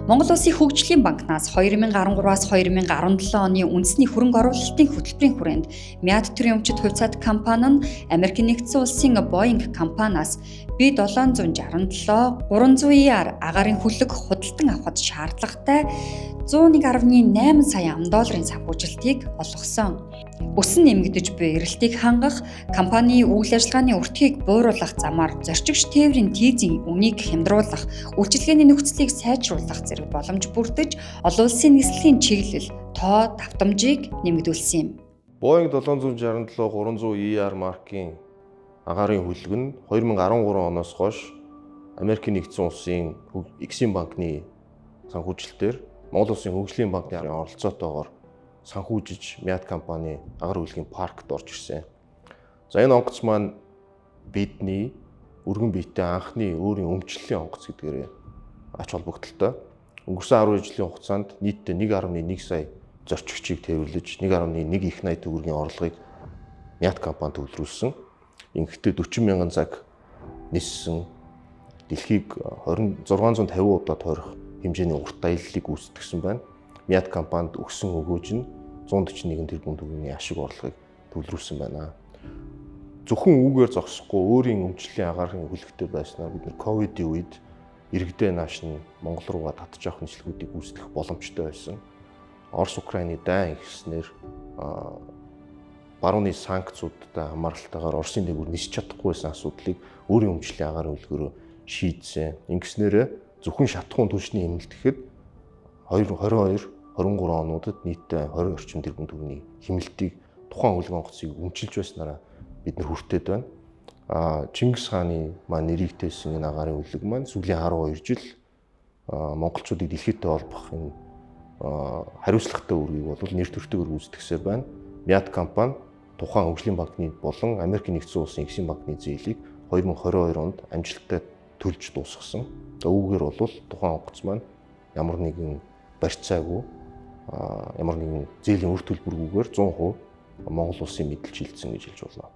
Монгол Улсын хөгжлийн банкнаас 2013-аас 2017 оны үндэсний хөрөнгө оруулалтын хөтөлбөрийн хүрээнд Мяд төрийн өмчит хувьцаат компани нь Америк нэгдсэн улсын Boeing компаниас B767 300ER агаарын хүлэг худалдан авахд шаардлагатай 101.8 сая ам.долларын санхүүжилтийг олгосон. Өсөн нэмэгдэж буй эрэлтийг хангах, компанийн үйл ажиллагааны өртгийг бууруулах замаар зорчигч тээврийн тийзийн үнийг хямдруулах, үйлчилгээний нөхцөлийг сайжруулах зэрэг боломж бүрдэж, олон улсын нислэгийн чиглэл тоо давтамжийг нэмэгдүүлсэн юм. Boeing 767 300ER маркийн агаарын хүлэг нь 2013 оноос хойш Америк нэгдсэн улсын Exim банкны санхүүжилтээр Монгол Улсын хөгжлийн банкны оролцоотойгоор санхүүжиж Мяд компани агаар хүлгийн паркт орж ирсэн. За энэ онгоц маань бидний өргөн биетэй анхны өөрийн өмчлөлийн онгоц гэдгээр ач холбогдолтой. Өнгөрсөн 12 жилийн хугацаанд нийтдээ 1.1 сая зорчигчийг тээвэрлэж 1.1 их найт төгрөгийн орлогыг Мяд компани төвлөрүүлсэн. Ингэхдээ 40 мянган цаг ниссэн дэлхийг 650 удаа тойрох хэмжээний урт аяллыг гүйцэтгэсэн байна. Мяд компанид өгсөн өгөөж нь 141 тэрбум төгрөгийн ашиг орлогыг төвлөрүүлсэн байна. Зөвхөн үүгээр зогсохгүй өөрийн өмчлөлийн агаарын хүлэгтэй байснаар бид ковидын үед иргэдээ нааш нь Монгол руугаа татж авах нийслэгүүдийг гүйцэтгэх боломжтой байсан. Орос Украины дайн ихснээр барууны санкцуудтай хамааралтайгаар Оросын дээгүүр нисч чадахгүй байсан асуудлыг өөрийн өмчлөлийн агаарын хүлгээрөө шийдсэн. Ингэснээр зөвхөн шатахуун түвшний хэмнэлтэхэд 2022-23 онуудад нийтдээ 20 орчим тэрбум төгрөгийн хэмнэлтийг тухайн хүлгэн онгоцыг өмчилж байснараа бид нар хүртээд байна. Чингис хааны маань нэрийгтэйсэн энэ агаарын хүлэг маань сүүлийн 12 жил монголчуудыг дэлхийдээ олбох энэ хариуцлагатай үргийг бол нэр төртэйгээр гүйцэтгэсээр байна. Мяд компани тухайн хөгжлийн банкны болон Америк нэгдсэн улсын Exim банкны зээлийг 2022 онд амжилттай төлж дуусгасан. Үүгээр бол тухайн онгоц маань ямар нэгэн барьцаагүй ямар нэгэн зээлийн үр төлбөргүйгээр 100% Монгол улсын мэдэлж хилцсэн гэж хэлж болно.